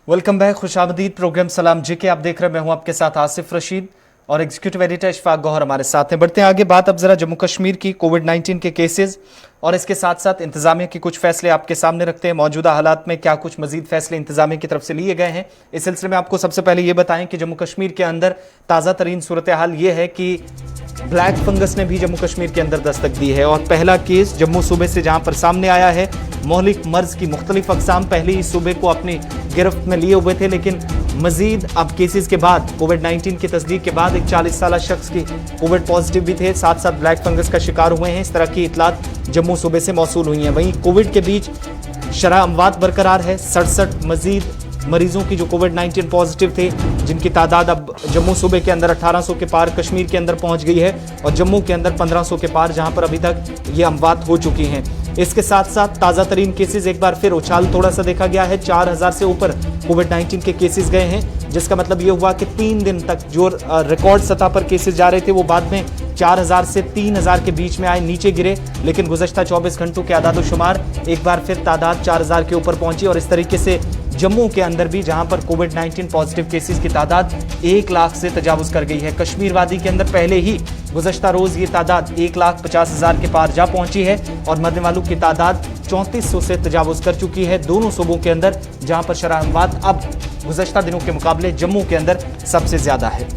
Welcome back, खुशामदीद programme सलाम जी के आप देख रहे हैं। मैं हूं आपके साथ आसिफ रशीद और एग्जीक्यूटिव एडिटर इशफाक गौहर हमारे साथ हैं। बढ़ते हैं आगे, बात अब जरा जम्मू कश्मीर की कोविड-19 के केसेस और इसके साथ साथ इंतजामिया के कुछ फैसले आपके सामने रखते हैं। मौजूदा हालात में क्या कुछ मजीद फैसले इंतजामिया की तरफ से लिए गए हैं, इस सिलसिले में आपको सबसे पहले ये बताएं कि जम्मू कश्मीर के अंदर ताज़ा तरीन सूरत हाल ये है कि ब्लैक फंगस ने भी जम्मू कश्मीर के अंदर दस्तक दी है और पहला केस जम्मू सूबे से जहां पर सामने आया है। मोहलिक मर्ज की मुख्तलिफ अकसाम पहले ही सूबे को अपनी गिरफ्त में लिए हुए थे, लेकिन मजीद अब केसेस के बाद कोविड-19 की तस्दीक के बाद एक 40 साल शख्स की कोविड पॉजिटिव भी थे, साथ साथ ब्लैक फंगस का शिकार हुए हैं। इस तरह की इतलात जम्मू सूबे से मौसूल हुई हैं। वहीं कोविड के बीच शरह अमवात बरकरार है। 67 मजीद मरीजों की जो कोविड-19 पॉजिटिव थे, जिनकी तादाद अब जम्मू सूबे के अंदर 1800 के पार कश्मीर के अंदर पहुंच गई है और जम्मू के अंदर 1500 के पार, जहां पर अभी तक ये अमवात हो चुकी हैं। इसके साथ साथ ताज़ा तरीन केसेस एक बार फिर उछाल थोड़ा सा देखा गया है। 4000 से ऊपर कोविड-19 के केसेस गए हैं, जिसका मतलब ये हुआ कि 3 दिन तक जो रिकॉर्ड सतह पर केसेस जा रहे थे वो बाद में 4000 से 3000 के बीच में आए, नीचे गिरे। लेकिन गुज़श्ता 24 घंटों के आदाद शुमार एक बार फिर तादाद 4000 के ऊपर पहुंची और इस तरीके से जम्मू के अंदर भी, जहां पर कोविड-19 पॉजिटिव केसेस की तादाद 1 लाख से तजावुज कर गई है। कश्मीर वादी के अंदर पहले ही गुज़श्ता रोज ये तादाद 1,50,000 के पार जा पहुंची है और मरने वालों की तादाद 3400 से तजावुज कर चुकी है दोनों सूबों के अंदर, जहां पर शरह अमवात अब गुज़श्ता दिनों के मुकाबले जम्मू के अंदर सबसे ज्यादा है।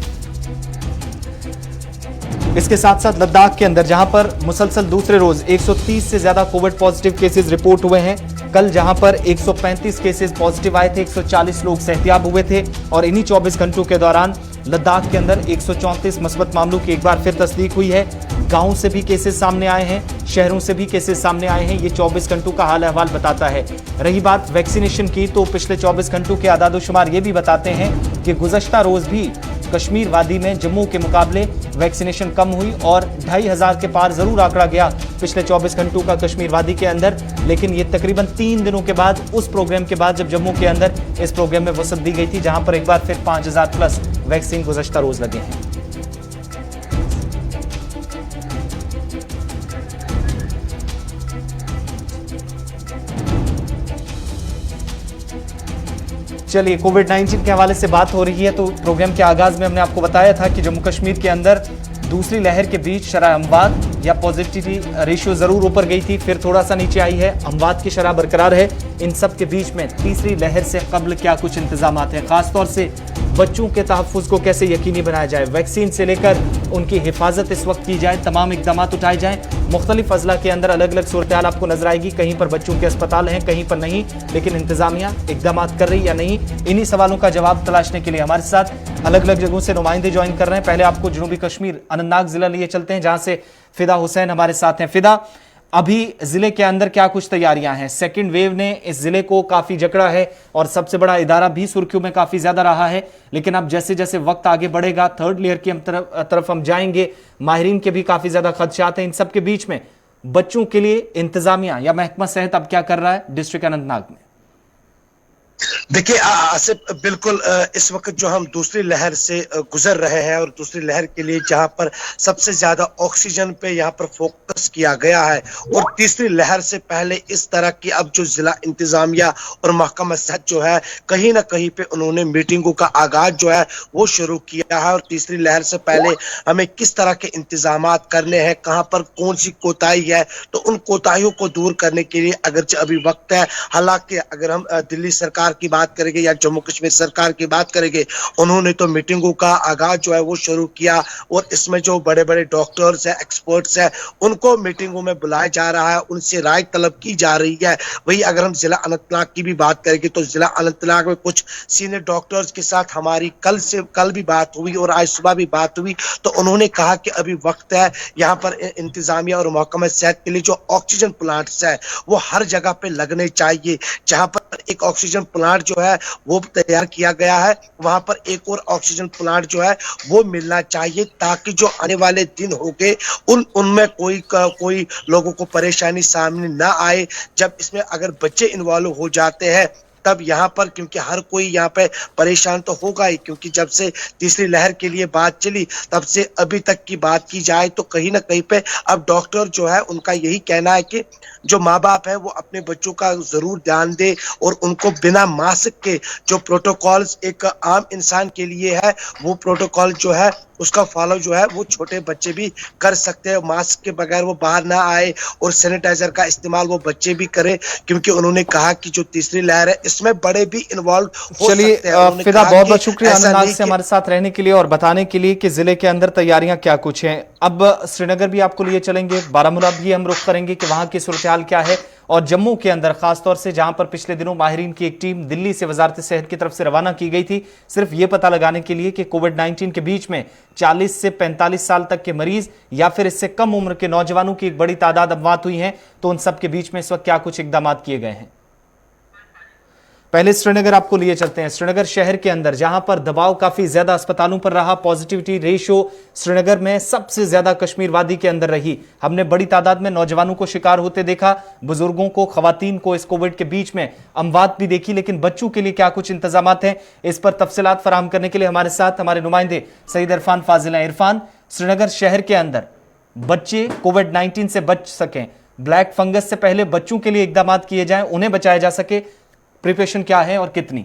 इसके साथ साथ लद्दाख के अंदर, जहां पर मुसलसल दूसरे रोज 130 से ज्यादा कोविड पॉजिटिव केसेस रिपोर्ट हुए हैं। कल जहां पर 135 केसेस पॉजिटिव आए थे, 140 लोग सेहतियाब हुए थे और इन्हीं 24 घंटों के दौरान लद्दाख के अंदर 134 मस्बत मामलों की एक बार फिर तस्दीक हुई है। गांव से भी केसेस सामने आए हैं, शहरों से भी केसेस सामने आए हैं। ये 24 घंटों का हाल अहवाल बताता है। रही बात वैक्सीनेशन की, तो पिछले 24 घंटों के आदाद शुमार ये भी बताते हैं कि गुज़श्ता रोज भी कश्मीर वादी में जम्मू के मुकाबले वैक्सीनेशन कम हुई और 2500 के पार जरूर आंकड़ा गया पिछले 24 घंटों का कश्मीर वादी के अंदर। लेकिन ये तकरीबन 3 दिनों के बाद, उस प्रोग्राम के बाद जब जम्मू के अंदर इस प्रोग्राम में वसअत दी गई थी, जहां पर एक बार फिर 5000 प्लस वैक्सीन गुज़श्ता रोज लगे हैं। चलिए, कोविड-19 के हवाले से बात हो रही है तो प्रोग्राम के आगाज में हमने आपको बताया था कि जम्मू कश्मीर के अंदर दूसरी लहर के बीच शरह अमवात या पॉजिटिविटी रेशियो जरूर ऊपर गई थी, फिर थोड़ा सा नीचे आई है। अमवात की शरह बरकरार है। इन सब के बीच में तीसरी लहर से कबल क्या कुछ इंतजाम हैं, खासतौर से बच्चों के तहफ़्फ़ुज़ को कैसे यकीनी बनाया जाए, वैक्सीन से लेकर उनकी हिफाजत इस वक्त की जाए, तमाम इक़दाम उठाए जाएँ। मुख्तलिफ अज़ला के अंदर अलग अलग सूरत हाल आपको नजर आएगी। कहीं पर बच्चों के अस्पताल हैं, कहीं पर नहीं, लेकिन इंतजामिया इक़दाम कर रही या नहीं, इन्हीं सवालों का जवाब तलाशने के लिए हमारे साथ अलग अलग जगहों से नुमाइंदे ज्वाइन कर रहे हैं। पहले आपको जनूबी कश्मीर अनंतनाग जिला लिए चलते हैं, जहां से फिदा हुसैन हमारे साथ हैं। फिदा, अभी जिले के अंदर क्या कुछ तैयारियां हैं? सेकंड वेव ने इस जिले को काफी जकड़ा है और सबसे बड़ा इदारा भी सुर्खियों में काफी ज्यादा रहा है, लेकिन अब जैसे जैसे वक्त आगे बढ़ेगा, थर्ड लेयर की तरफ हम जाएंगे, माहिरीन के भी काफी ज्यादा खदशात हैं। इन सब के बीच में बच्चों के लिए इंतजामिया या महकमा सेहत अब क्या कर रहा है डिस्ट्रिक्ट अनंतनाग में? देखिए आसिफ, बिल्कुल इस वक्त जो हम दूसरी लहर से गुजर रहे हैं और दूसरी लहर के लिए जहां पर सबसे ज्यादा ऑक्सीजन पे यहां पर फोकस किया गया है और तीसरी लहर से पहले इस तरह की अब जो जिला इंतजामिया और महकमा सेहत जो है, कहीं ना कहीं पे उन्होंने मीटिंगों का आगाज जो है वो शुरू किया है और तीसरी लहर से पहले हमें किस तरह के इंतजामात करने हैं, कहां पर कौन सी कोताही है, तो उन कोताहियों को दूर करने के लिए अगरचे अभी वक्त है। हालांकि अगर हम दिल्ली सरकार की बात करेंगे या जम्मू कश्मीर सरकार की बात करेंगे, उन्होंने तो मीटिंगों का आगाज जो है वो शुरू किया और इसमें जो बड़े बड़े डॉक्टर्स हैं, एक्सपर्ट्स हैं, उनको मीटिंगों में बुलाया जा रहा है, उनसे राय तलब की जा रही है। वही अगर हम जिला अनंतनाग की भी बात करेंगे तो जिला अनंतनाग में कुछ सीनियर डॉक्टर्स के साथ हमारी कल भी बात हुई और आज सुबह भी बात हुई, तो उन्होंने कहा कि अभी वक्त है यहाँ पर इंतजामिया और महकमा सेहत के लिए जो ऑक्सीजन प्लांट्स है वो हर जगह पे लगने चाहिए। जहां पर एक ऑक्सीजन प्लांट जो है वो तैयार किया गया है, वहां पर एक और ऑक्सीजन प्लांट जो है वो मिलना चाहिए, ताकि जो आने वाले दिन होंगे उनमें कोई लोगों को परेशानी सामने ना आए। जब इसमें अगर बच्चे इन्वॉल्व हो जाते हैं तब यहाँ पर, क्योंकि हर कोई यहाँ पे परेशान तो होगा ही, क्योंकि जब से तीसरी लहर के लिए बात चली तब से अभी तक की बात की जाए तो कहीं ना कहीं पे अब डॉक्टर जो है उनका यही कहना है कि जो माँ बाप है वो अपने बच्चों का जरूर ध्यान दे और उनको बिना मास्क के जो प्रोटोकॉल्स एक आम इंसान के लिए है वो प्रोटोकॉल जो है उसका फॉलो जो है वो छोटे बच्चे भी कर सकते हैं। मास्क के बगैर वो बाहर ना आए और सैनिटाइजर का इस्तेमाल वो बच्चे भी करें, क्योंकि उन्होंने कहा कि जो तीसरी लहर है इसमें बड़े भी इन्वॉल्व हो चलिए सकते हैं। उन्होंने फिदा, कहा बहुत कि बहुत शुक्रिया ऐसा अनंत नहीं से कि हमारे साथ रहने के लिए और बताने के लिए कि जिले के अंदर तैयारियां क्या कुछ हैं। अब श्रीनगर भी आपको लिए चलेंगे, बारामूला भी हम रुख करेंगे कि वहां की सूरत हाल क्या है, और जम्मू के अंदर खासतौर से जहां पर पिछले दिनों माहिरीन की एक टीम दिल्ली से वजारत सेहत की तरफ से रवाना की गई थी सिर्फ ये पता लगाने के लिए कि कोविड-19 के बीच में 40 से 45 साल तक के मरीज या फिर इससे कम उम्र के नौजवानों की एक बड़ी तादाद अमवात हुई है, तो उन सब के बीच में इस वक्त क्या कुछ इकदाम किए गए हैं। पहले श्रीनगर आपको लिए चलते हैं। श्रीनगर शहर के अंदर जहां पर दबाव काफी ज्यादा अस्पतालों पर रहा, पॉजिटिविटी रेशियो श्रीनगर में सबसे ज्यादा कश्मीर वादी के अंदर रही। हमने बड़ी तादाद में नौजवानों को शिकार होते देखा, बुजुर्गों को, खवातीन को इस कोविड के बीच में अमवात भी देखी, लेकिन बच्चों के लिए क्या कुछ इंतजाम हैं, इस पर तफसीलात फराहम करने के लिए हमारे साथ हमारे नुमाइंदे सईद इरफान फाजिल हैं। इरफान, श्रीनगर शहर के अंदर बच्चे कोविड-19 से बच सकें, ब्लैक फंगस से पहले बच्चों के लिए इकदाम किए जाएं, उन्हें बचाया जा सके, प्रिपरेशन क्या है और कितनी?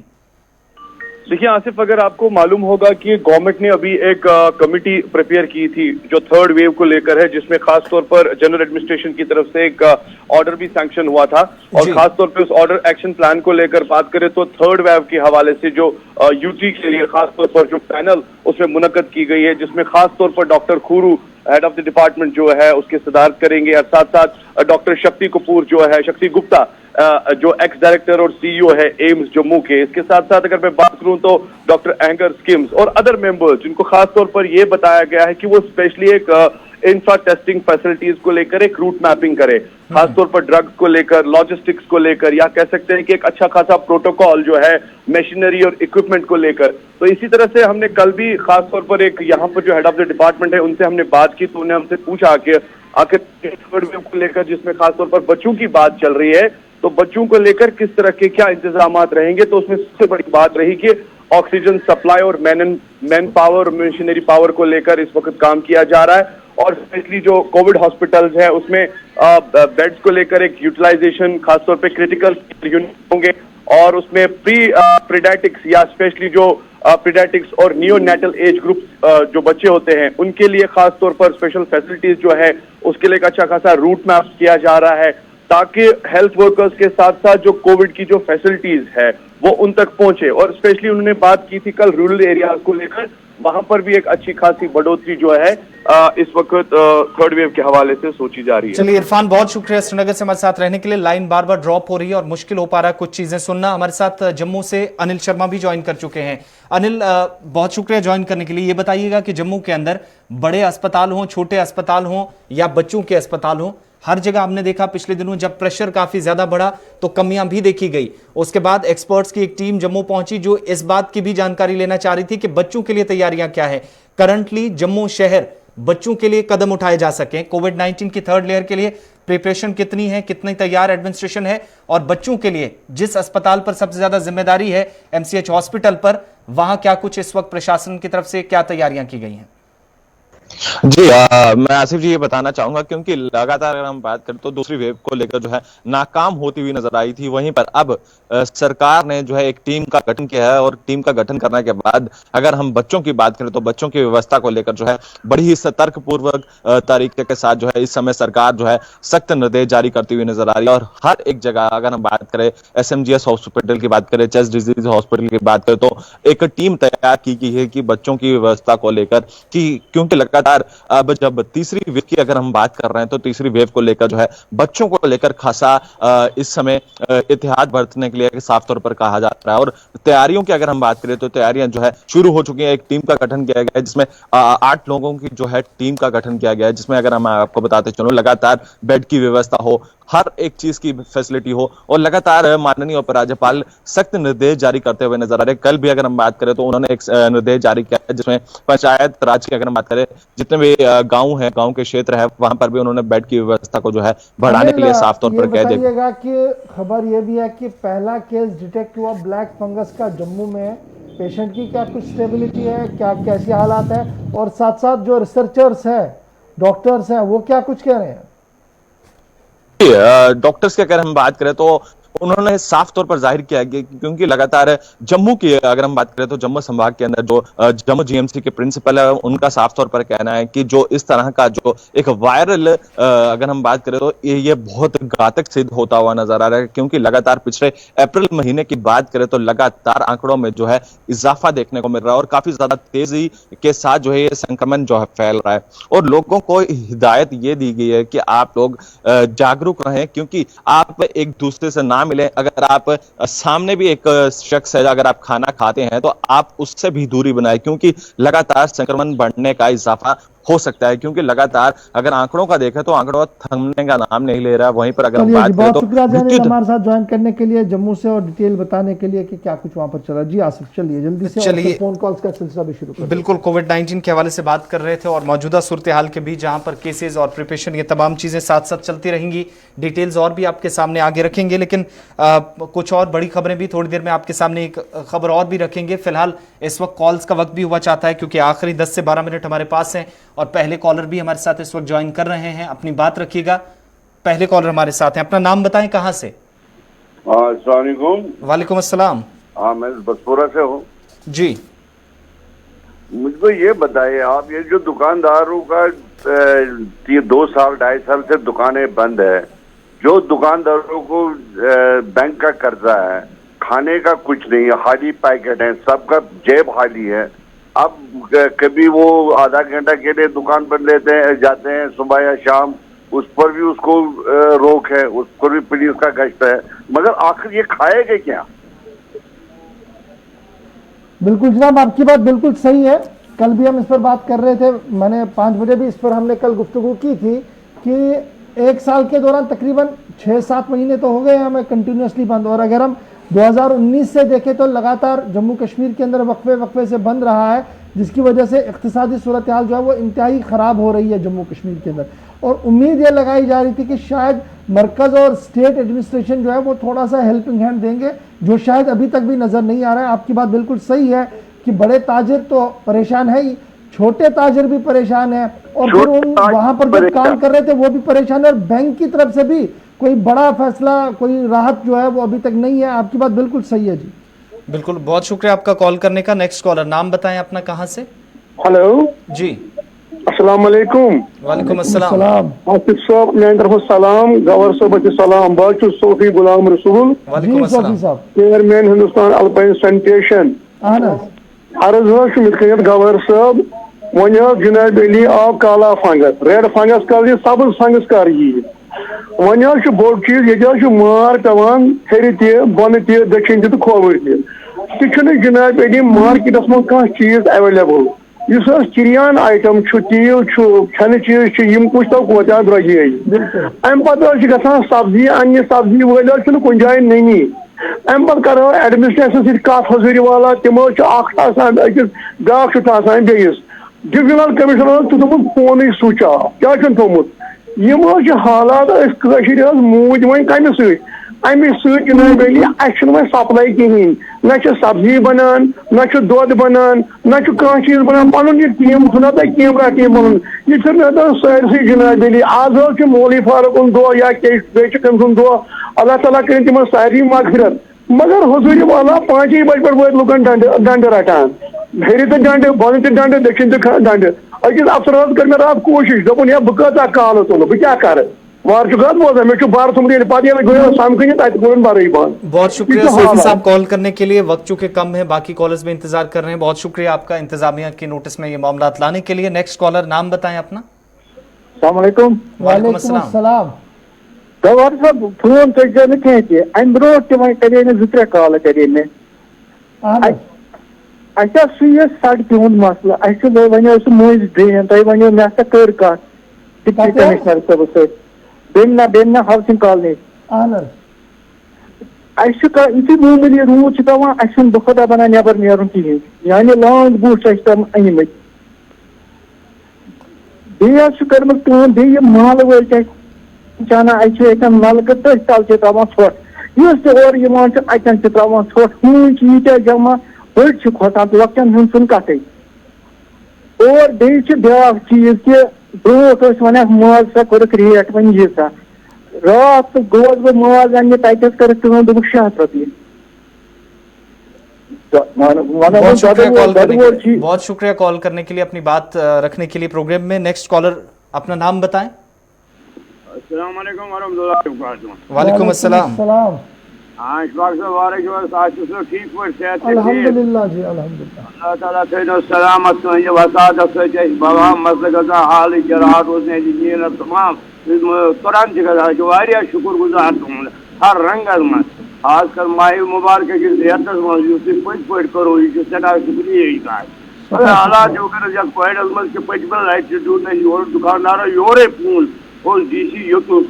देखिए आसिफ, अगर आपको मालूम होगा कि गवर्नमेंट ने अभी एक कमिटी प्रिपेयर की थी जो थर्ड वेव को लेकर है, जिसमें खास तौर पर जनरल एडमिनिस्ट्रेशन की तरफ से एक ऑर्डर भी सैंक्शन हुआ था, और खास तौर पे उस ऑर्डर एक्शन प्लान को लेकर बात करें तो थर्ड वेव के हवाले से जो यूटी के लिए खास तौर पर जो पैनल उसमें मुनक्कद की गई है, जिसमें खास तौर पर doctor Khuroo head of the department जो है उसके सदारत करेंगे, और साथ साथ डॉक्टर शक्ति कपूर जो है, शक्ति गुप्ता जो एक्स डायरेक्टर और सीईओ है एम्स जम्मू के, इसके साथ साथ अगर मैं बात करूं तो डॉक्टर एंगर स्किम्स और अदर मेंबर्स, जिनको खास तौर पर यह बताया गया है कि वो स्पेशली एक इंफ्रा टेस्टिंग फैसिलिटीज को लेकर एक रूट मैपिंग करे, खास तौर पर ड्रग्स को लेकर, लॉजिस्टिक्स को लेकर, या कह सकते हैं कि एक अच्छा खासा प्रोटोकॉल जो है मशीनरी और इक्विपमेंट को लेकर। तो इसी तरह से हमने कल भी खास तौर पर एक यहाँ पर जो हेड ऑफ द डिपार्टमेंट है उनसे हमने बात की, तो उन्होंने हमसे पूछा कि आखिर थर्ड वेव को लेकर, जिसमें खास तौर पर बच्चों की बात चल रही है, तो बच्चों को लेकर किस तरह के क्या इंतजाम रहेंगे। तो उसमें सबसे बड़ी बात रही कि ऑक्सीजन सप्लाई और मैन पावर, मशीनरी पावर को लेकर इस वक्त काम किया जा रहा है, और स्पेशली जो कोविड हॉस्पिटल्स है उसमें बेड्स को लेकर एक यूटिलाइजेशन, खासतौर पे क्रिटिकल यूनिट होंगे, और उसमें प्रीडायटिक्स या स्पेशली जो प्रीडायटिक्स और नियोनेटल एज ग्रुप जो बच्चे होते हैं उनके लिए खास तौर पर स्पेशल फैसिलिटीज जो है उसके लिए एक अच्छा खासा रूट मैप किया जा रहा है, ताकि हेल्थ वर्कर्स के साथ साथ जो कोविड की जो फैसिलिटीज है वो उन तक पहुंचे। और स्पेशली उन्होंने बात की थी कल रूरल एरियाज को लेकर, वहां पर भी एक अच्छी खासी बढ़ोतरी जो है इस वक्त थर्ड वेव के हवाले से सोची जा रही है। चलिए इरफान, बहुत शुक्रिया श्रीनगर से हमारे साथ रहने के लिए। लाइन बार बार ड्रॉप हो रही है और मुश्किल हो पा रहा है कुछ चीजें सुनना। हमारे साथ जम्मू से अनिल शर्मा भी ज्वाइन कर चुके हैं। अनिल, बहुत शुक्रिया ज्वाइन करने के लिए। ये बताइएगा कि जम्मू के अंदर बड़े अस्पताल हों, छोटे अस्पताल हों या बच्चों के अस्पताल हों, हर जगह हमने देखा पिछले दिनों जब प्रेशर काफी ज्यादा बढ़ा तो कमियां भी देखी गई। उसके बाद एक्सपर्ट्स की एक टीम जम्मू पहुंची जो इस बात की भी जानकारी लेना चाह रही थी कि बच्चों के लिए तैयारियां क्या है, करंटली जम्मू शहर बच्चों के लिए कदम उठाए जा सकें, कोविड-19 की थर्ड लेयर के लिए प्रिपरेशन कितनी है, कितनी तैयार एडमिनिस्ट्रेशन है, और बच्चों के लिए जिस अस्पताल पर सबसे ज्यादा जिम्मेदारी है एमसीएच हॉस्पिटल पर, वहां क्या कुछ इस वक्त प्रशासन की तरफ से क्या तैयारियां की गई हैं? जी, मैं आसिफ जी ये बताना चाहूंगा, क्योंकि लगातार अगर हम बात करें तो दूसरी वेव को लेकर जो है नाकाम होती हुई नजर आई थी, वहीं पर अब सरकार ने जो है एक टीम का गठन किया है, और टीम का गठन करने के बाद अगर हम बच्चों की बात करें तो बच्चों की व्यवस्था को लेकर जो है बड़ी ही सतर्क पूर्वक तरीके के साथ जो है इस समय सरकार जो है सख्त निर्देश जारी करती हुई नजर आ रही है। और हर एक जगह अगर हम बात करें, SMGS हॉस्पिटल की बात करें, चेस्ट डिजीज हॉस्पिटल की बात करें, तो एक टीम तैयार की गई है कि बच्चों की व्यवस्था को लेकर, कि क्योंकि लगातार अब जब तीसरी वेव की अगर हम बात कर रहे हैं तो तीसरी वेव को लेकर जो है बच्चों को लेकर खासा इस समय एहतियात बरतने के लिए साफ तौर पर कहा जा रहा है। और तैयारियों की अगर हम बात करें तो तैयारियां जो है शुरू हो चुकी हैं। एक टीम का गठन किया गया है जिसमें 8 लोगों की जो है टीम का गठन किया गया है, जिसमें अगर हम आपको बताते चलो लगातार बेड की व्यवस्था हो, हर एक चीज की फैसिलिटी हो। और लगातार माननीय उपराज्यपाल सख्त निर्देश जारी करते हुए नजर आ रहे। कल भी अगर हम बात करें तो उन्होंने एक निर्देश जारी किया है जिसमें पंचायत राज की अगर हम बात करें, जितने भी गांव है, गांव के क्षेत्र है, वहां पर भी उन्होंने बेड की व्यवस्था को जो है बढ़ाने के लिए साफ तौर पर कह दिया। बताइएगा कि खबर ये भी है कि पहला केस डिटेक्ट हुआ ब्लैक फंगस का जम्मू में। पेशेंट की क्या कुछ स्टेबिलिटी है, क्या कैसी हालात है, और साथ साथ जो रिसर्चर्स है, डॉक्टर्स हैं, वो क्या कुछ कह रहे हैं? डॉक्टर्स की अगर हम बात करें तो उन्होंने साफ तौर पर जाहिर किया कि क्योंकि लगातार जम्मू की अगर हम बात करें तो जम्मू संभाग के अंदर जो जम्मू जीएमसी के प्रिंसिपल है, उनका साफ तौर पर कहना है कि जो इस तरह का जो एक वायरल अगर हम बात करें तो ये बहुत घातक सिद्ध होता हुआ नजर आ रहा है। क्योंकि लगातार पिछले अप्रैल महीने की बात करें तो लगातार आंकड़ों में जो है इजाफा देखने को मिल रहा है और काफी ज्यादा तेजी के साथ जो है ये संक्रमण जो है फैल रहा है। और लोगों को हिदायत ये दी गई है कि आप लोग जागरूक रहें, क्योंकि आप एक दूसरे से ना मिले। अगर आप सामने भी एक शख्स है, अगर आप खाना खाते हैं तो आप उससे भी दूरी बनाएं, क्योंकि लगातार संक्रमण बढ़ने का इजाफा हो सकता है। क्योंकि लगातार अगर आंकड़ों का देखें तो आंकड़ों थमने का नाम नहीं ले रहा है। वहीं पर अगर हम बात करें तो शुक्रिया हमारे साथ ज्वाइन करने के लिए, जम्मू से, और डिटेल बताने के लिए कि क्या कुछ वहां पर चला। जी आसिफ, चलिए जल्दी से चलिए फोन कॉल्स का सिलसिला भी शुरू करें। बिल्कुल, कोविड-19 के हवाले से बात कर रहे थे और मौजूदा सूरत हाल के बीच जहां पर केसेस और प्रिपरेशन, ये तमाम चीजें साथ साथ चलती रहेंगी। डिटेल्स और भी आपके सामने आगे रखेंगे, लेकिन कुछ और बड़ी खबरें भी थोड़ी देर में आपके सामने एक खबर और भी रखेंगे। फिलहाल इस वक्त कॉल्स का वक्त भी हुआ चाहता है, क्योंकि आखिरी 10 से 12 मिनट हमारे पास हैं और पहले कॉलर भी हमारे साथ इस वक्त ज्वाइन कर रहे हैं। अपनी बात रखिएगा। पहले कॉलर हमारे साथ हैं, अपना नाम बताएं, कहां से? अस्सलाम वालेकुम। वालेकुम अस्सलाम। हाँ, मैं बसपुरा से हूँ जी। मुझको ये बताइए आप, ये जो दुकानदारों का ये 2 साल 2.5 साल से दुकानें बंद है, जो दुकानदारों को बैंक का कर्जा है, खाने का कुछ नहीं है, खाली पैकेट है, सबका जेब खाली है। अब कभी वो आधा घंटा के लिए दुकान पर जाते हैं सुबह या शाम, उस पर भी उसको रोक है, उस पर भी पुलिस का गश्त है, मगर आखिर ये खाएगा क्या? बिल्कुल जनाब, आपकी बात बिल्कुल सही है। कल भी हम इस पर बात कर रहे थे, मैंने 5 बजे भी इस पर हमने कल गुफ्तगू की थी कि 1 साल के दौरान तकरीबन 6-7 महीने तो हो गए हमें कंटिन्यूसली बंद। और अगर हम 2019 से देखें तो लगातार जम्मू कश्मीर के अंदर वक्फे से बंद रहा है, जिसकी वजह से इक्तिसादी सूरत हाल जो है वो इंतहाई ख़राब हो रही है जम्मू कश्मीर के अंदर। और उम्मीद ये लगाई जा रही थी कि शायद मरकज़ और स्टेट एडमिनिस्ट्रेशन जो है वो थोड़ा सा हेल्पिंग हैंड देंगे, जो शायद अभी तक भी नज़र नहीं आ रहा है। आपकी बात बिल्कुल सही है कि बड़े ताजिर तो परेशान है ही, छोटे ताजिर भी परेशान है, और फिर उन वहाँ पर जो काम कर रहे थे वो भी परेशान है, और बैंक की तरफ से भी कोई बड़ा फैसला, कोई राहत जो है वो अभी तक नहीं है। आपकी बात बिल्कुल सही है जी। बिल्कुल, बहुत शुक्रिया आपका कॉल करने का। नेक्स्ट कॉलर, नाम बताएं अपना, कहां से? हेलो जी। अस्सलाम वालेकुम। वालेकुम अस्सलाम। आसिफ साहब, मैं तरफ सलाम, गवर साहब सलाम, बाचु सोफी गुलाम रसूल, वालेकुम अस्सलाम। Chairman Hindustan alpine sanitation. अर्ज मित गवर साहब, वन जनाब अली आव काला फंगस, रेड फंगस कर सब्ज फंगस कर वन बोड़ चीज, ये मार पेवान हेर तन दक्षिण तो खोवर तह जनाब अली मार्केटस मं कह चीज अवेलेबल इस चिरियान आइटम तील खान चीज कुछ तो कोता द्रजे अम पे ग सब्जी अन्न सब्जी वल कुछ जाए ननी अम पे करो एडमिनिस्ट्रेशन कत हजूरी वाला तमो अकिस ब्रा बेस डिविजनल कमिश्नर तुमुत फोन स्विच ऑफ क्या थोमुत यम हालात मूज वो कम अमे जनाब अली वो सप्लाई कहें न सब्जी बनान न दुध बनान न कह चीज बनान पन यह टीम छुना तह कैमरा टीम बन यह सारे जनाब अली आज मौली फारूक दो या कम सुन दो अल्लाह ताला कर तम सारी मगफिरत मगर हजूरी वाला 5 बजे पे वो लुकन डंड रटान हेर तो डंड बन तो डंड दक्षिण तो डंड अकिस अफसर कर मे रात कोशिश दोपन या बह कह काल तुल बह क्या कर वार बोजा मे बार बहुत शुक्रिया सोफी साहब कॉल करने के लिए। वक्त चूंकि कम है, बाकी कॉलर्स भी इंतजार कर रहे हैं। बहुत शुक्रिया आपका इंतजामिया के नोटिस में ये मामला लाने के लिए। नेक्स्ट कॉलर, नाम बताएं अपना। वालेकुम अस्सलाम। गवर साहब फोन कर कह अम ब्रो करे 2-3 कॉल करे मे सड़क हूं मसल वो मज ड्रेन तुम वो मे कर डिप्टी कमिश्नर साहब बेन्ना हाउसिंग कॉलोनी अहन यु मामूली रूद पे दो खुदा बना नबर नीरुन कहें यानी लॉन्ग बूट अनमत कर्म बे महल वल चाना नलक तथ तल त्रावान ोट और अतन त्रावान ोट हून यीत्या जमा बड़ खोसान तो लक्चन हूं सुन कत और ब्या चीज कि ब्रोट वन माज सा कोर रेट वन यह सा रात गोस बह माज अन्न तथस कर दोप 600 रुपये बहुत शुक्रिया कॉल करने के लिए, अपनी बात रखने के लिए प्रोग्राम में। नेक्स्ट कॉलर, अपना नाम बताएं। वालेकुम अस्सलाम। ठीक अल्हम्दुलिल्लाह जी अल्हम्दुलिल्लाह। अल्लाह ताला थो सलामत वसादत बवा मसल गजा हाल जरार रोजने नीर तमाम कुरान गजा शुक्र गुजार तुम हर रंगस मज खासकर माह मुबारक रेतस मज पे करो यह सदा शुक्रिया हालात जो कोविडस मज पचम लटि दूत योर दुकानदार योरे पूल DC योतुस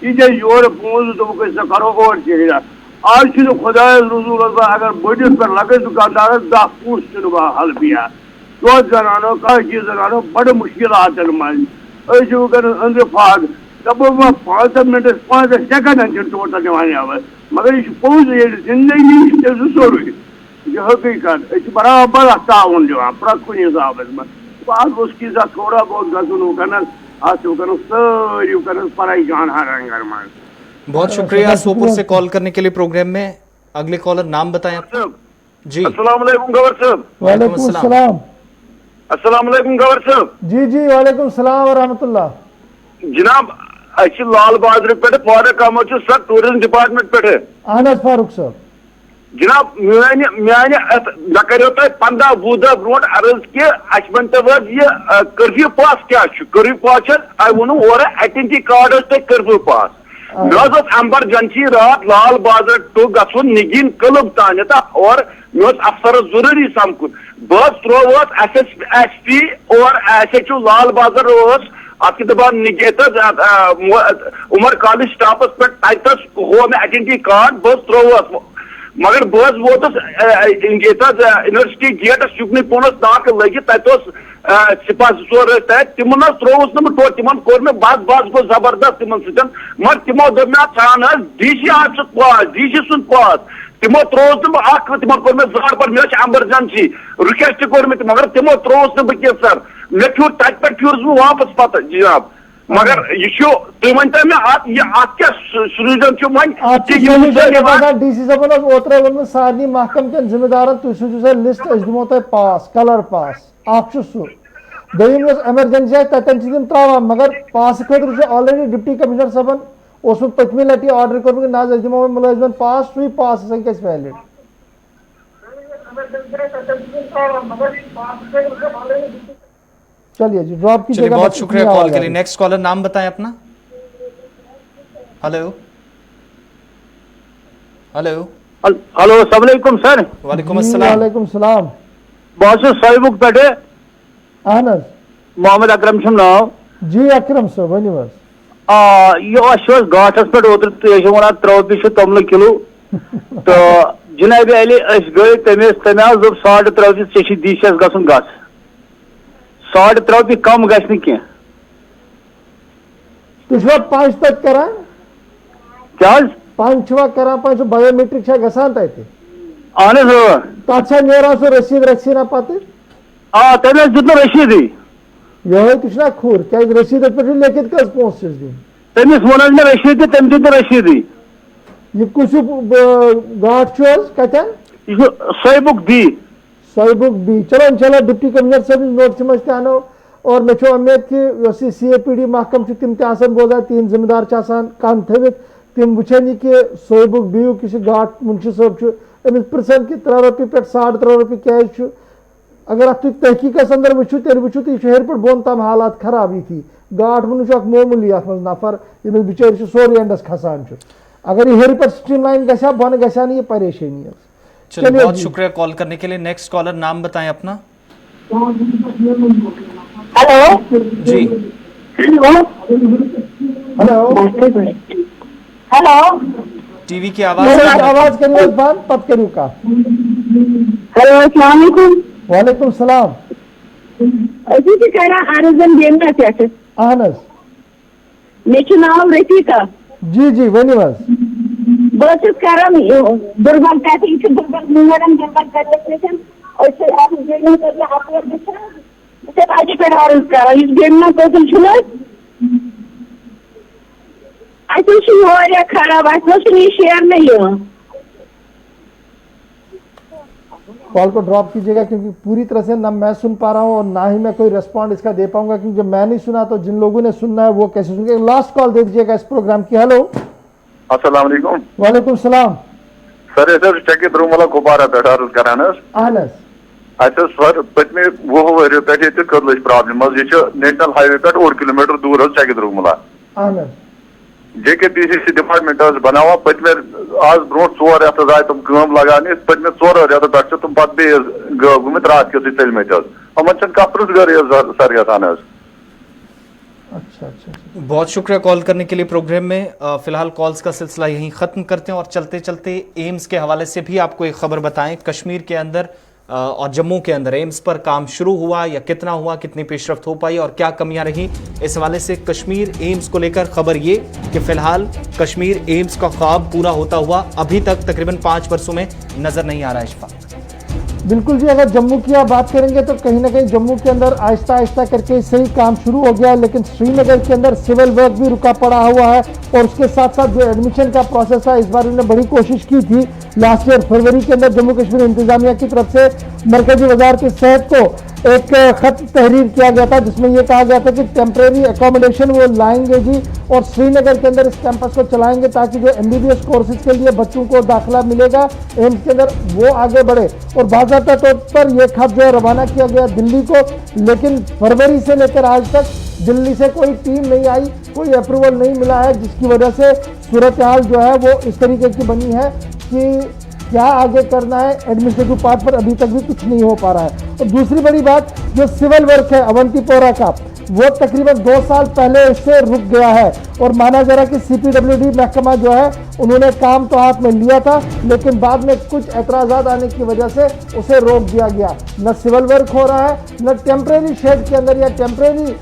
यह योर पूल दोप करो और चेहरा आज खुदा रसूल अगर बड़िस पे लगे दुकानदार 10 पूस हल पिया तो जनानो कह चीज जनानो बड़ मुश्किल मज अंदर फाग दप 5 मिनट 5 सेकंड टोटल दिवान मगर यह पोज जिंदगी सोर यह हकीकत बराबर ताउन दिवान प्रत कुन हिसाब मज थोड़ा बहुत गन सारी परेशान हर रंगर मज। बहुत शुक्रिया सोपुर से कॉल करने के लिए प्रोग्राम में। अगले कॉलर, नाम बताएं आप जी। अस्सलाम वालेकुम गवर साहब। वालेकुम सलाम। अस्सलाम वालेकुम गवर साहब। जी जी वालेकुम सलाम व रहमतुल्लाह। जनाब लाल बाजार पे Farooq Ahmad sir tourism department पे अहन फारूक साहब। जनाब मे करो तुम 15-20 दह ब्रो अर्ज कि यह कर्फ्यू पास क्या कर्फ्यू पास वो और आइडेंटिटी कार्ड कर्फ्यू पास मे एमरजेंसी रात लाल बाजार टू गुन निगिन क्लब तान और मे अफसर जरूरी समुन बह त्रोवस SSP और SHO लाल बाजार अत दपान उमर कॉलेज स्टाफस पे हो मे आइडेंटिटी कार्ड बह त्रोवस मगर बह वोतस यूनिवर्सिटी गेटस चुकन पोनस नाक लगे सिपा 2 तिम त्रोवस नोट तिम कोर मे बस गो जबरदस्त तिम मगर तिमो दप मे छान DC पास DC सुन पास तिमो त्रोवस तिम कोर मे जाड़ पर मे एमरजेंसी रिक्वेस्ट कोर मे मगर तिमो त्रोवस बह कह सर मे फ्यूर तत पे फ्यूरस बह वापस पत जनाब मगर यह तुम वन क्या सलूजन DC साहब ओत्र वो सारे महकम के जिम्मेदार तुम सूझो लिस्ट दिमो तुम पास कलर पास सह दम एमरजेंसी तन त्रा मगर पास खुद ऑलरेडी डिप्टी कमिश्नर साहबन पत्मी लटि ऑर्डर कोर्मुत ना दिमो मुलाजिमन पास सू पास गि वैलिड। चलिए जी ड्रॉप की जगह। बहुत शुक्रिया कॉल के लिए। नेक्स्ट कॉलर, नाम बताएं अपना। हेलो हेलो हेलो अस्सलाम वालेकुम सर। वालेकुम अस्सलाम। वालेकुम सलाम। बहुत सोबुक पे अहन मोहम्मद अकरम नाव जी अकरम साहब वन बस यह गाठस पे ओतर तुम वन 3 रुपये तोमल किलो तो जनाब अली गई तमें दोप 3.5 रुपये DC गस गस 3.5 रुपये कम गि कह तुम पंच तक करान क्या पंच करान पंच बायोमेट्रिक गसान तत अहन तथ नेरान सो रसीद ना पत तमें दित रशीद ये तुना खुर क्या रसीद पे लिखित कस पोस दिन तमिस वन मे रशीद तम दित रशीद यह कुछ गाठ कतन यह सोबुक बी सोबुक बी। चलो इंशाल्लाह डिप्टी कमिश्नर साहब नोटिस मज तनो और मे उम्मीद कि CAPD महकम तिम बोजान तीन जिम्मेदार कन थवित तिम वुचन कि सोबुक बी यह गाठ मुंशी साहब अमिस पृछन कि 3 रुपये पे 3.5 रुपये क्या अगर अत तहकीकस अंदर वो तेल वो तो यह हेर पे बोन तम हालात खराब ही थी गाठ मन मामूली अत मज नफर यमिस बिचार सोरे एंडस खसान अगर यह हेर पे स्ट्रीम लाइन गसा बन गसा ये परेशानी। चलिए बहुत शुक्रिया कॉल करने के लिए। नेक्स्ट कॉलर, नाम बताएं अपना। हेलो जी हेलो हेलो टीवी की आवाज आवाज करिए बंद पत करू का हेलो अस्सलाम वालेकुम वालेकुम सलाम अजी की करा आरजन देना पे अहन मे नाव रफीका जी वन बस करान दुर्बल पे दुर्बल मूवरन दुर्बल पे आज पे अर्ज कर गेमना कौन खराब शेयर नहीं कॉल को ड्रॉप कीजिएगा क्योंकि पूरी तरह से ना मैं सुन पा रहा हूं और ना ही मैं कोई रिस्पॉन्ड इसका दे पाऊंगा, क्योंकि जब मैं नहीं सुना तो जिन लोगों ने सुनना है वो कैसे सुनेंगे। लास्ट कॉल दे दीजिएगा इस प्रोग्राम की। हेलो अस्सलाम वालेकुम। वालेकुम सलाम सर सर चकित रूमला कुपारा पे अर्ज करान सर पत्मे 20 वरियो पे कर्ल प्रॉब्लम नेशनल हाईवे पे 1 किलोमीटर दूर चकित रूमला JKPCC डिपार्टमेंट बनावा पत्मे आज ब्रो 4 रेत आए तुम कम लगान पत्मे 4 रेत पे तुम पे गुमित रात किस चलम हम कपरस गर सर गसान। अच्छा बहुत शुक्रिया कॉल करने के लिए प्रोग्राम में। फिलहाल कॉल्स का सिलसिला यहीं खत्म करते हैं और चलते चलते एम्स के हवाले से भी आपको एक खबर बताएं। कश्मीर के अंदर और जम्मू के अंदर एम्स पर काम शुरू हुआ या कितना हुआ, कितनी पेशरफ्त हो पाई और क्या कमियां रही, इस हवाले से कश्मीर एम्स को लेकर खबर ये कि फिलहाल कश्मीर एम्स का ख्वाब पूरा होता हुआ अभी तक तकरीबन 5 वर्षों में नजर नहीं आ रहा है। इशफाक बिल्कुल जी, अगर जम्मू की आप बात करेंगे तो कहीं ना कहीं जम्मू के अंदर आहिस्ता आहिस्ता करके सही काम शुरू हो गया है, लेकिन श्रीनगर के अंदर सिविल वर्क भी रुका पड़ा हुआ है और उसके साथ साथ जो एडमिशन का प्रोसेस है, इस बार उन्होंने बड़ी कोशिश की थी। लास्ट ईयर फरवरी के अंदर जम्मू कश्मीर इंतजामिया की तरफ से मरकजी वजारत सेहत को एक खत तहरीर किया गया था जिसमें यह कहा गया था कि टेम्परेरी एकोमोडेशन वो लाएंगे जी और श्रीनगर के अंदर इस कैंपस को चलाएंगे ताकि जो MBBS कोर्सेज के लिए बच्चों को दाखिला मिलेगा एम्स के अंदर वो आगे बढ़े। और बाज़ाब्ता तौर पर यह खत जो है रवाना किया गया दिल्ली को, लेकिन फरवरी से लेकर आज तक दिल्ली से कोई टीम नहीं आई, कोई अप्रूवल नहीं मिला है, जिसकी वजह से सूरत हाल जो है वो इस तरीके की बनी है कि क्या आगे करना है एडमिनिस्ट्रेटिव पार्ट पर अभी तक भी कुछ नहीं हो पा रहा है। और दूसरी बड़ी बात जो सिविल वर्क है अवंतीपोरा का, वो तकरीबन 2 साल पहले इससे रुक गया है और माना जा रहा है कि CPWD महकमा जो है उन्होंने काम तो हाथ में लिया था लेकिन बाद में कुछ एतराज़ात आने की वजह से उसे रोक दिया गया। न सिविल वर्क हो रहा है, न टेम्परेरी शेड के अंदर या टेम्परेरी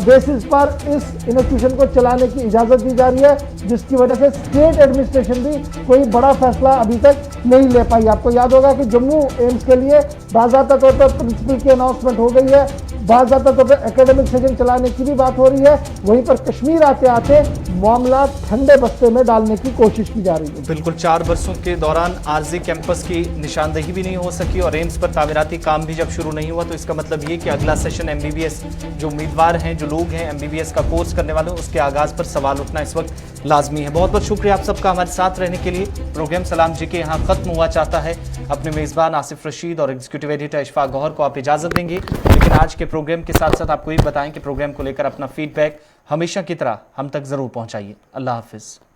बेसिस पर इस इंस्टीट्यूशन को चलाने की इजाज़त दी जा रही है, जिसकी वजह से स्टेट एडमिनिस्ट्रेशन भी कोई बड़ा फैसला अभी तक नहीं ले पाई। आपको याद होगा कि जम्मू एम्स के लिए बाज़ाब्ता तौर पर प्रिंसिपल की अनाउंसमेंट हो गई है, बाज़ाब्ता तौर पर एकेडमिक सेशन चलाने की भी बात हो रही है, वहीं पर कश्मीर आते आते मामला ठंडे बस्ते में डालने की कोशिश की जा रही है। बिल्कुल 4 वर्षों के दौरान आरजी कैंपस की निशानदेही भी नहीं हो सकी और एम्स पर तामीराती काम भी जब शुरू नहीं हुआ तो इसका मतलब ये कि अगला सेशन MBBS जो उम्मीदवार हैं, जो लोग हैं MBBS का कोर्स करने वाले, उसके आगाज़ पर सवाल उठना इस वक्त लाजमी है। बहुत बहुत शुक्रिया आप सबका हमारे साथ रहने के लिए। प्रोग्राम सलाम जी के यहाँ खत्म हुआ चाहता है। अपने मेज़बान आसिफ रशीद और एग्जीक्यूटिव एडिटर इशफाक गौहर को आप इजाज़त देंगे, लेकिन आज के प्रोग्राम के साथ साथ आपको ये बताएं कि प्रोग्राम को लेकर अपना फीडबैक हमेशा की तरह हम तक ज़रूर पहुँचाइए। अल्लाह हाफिज़।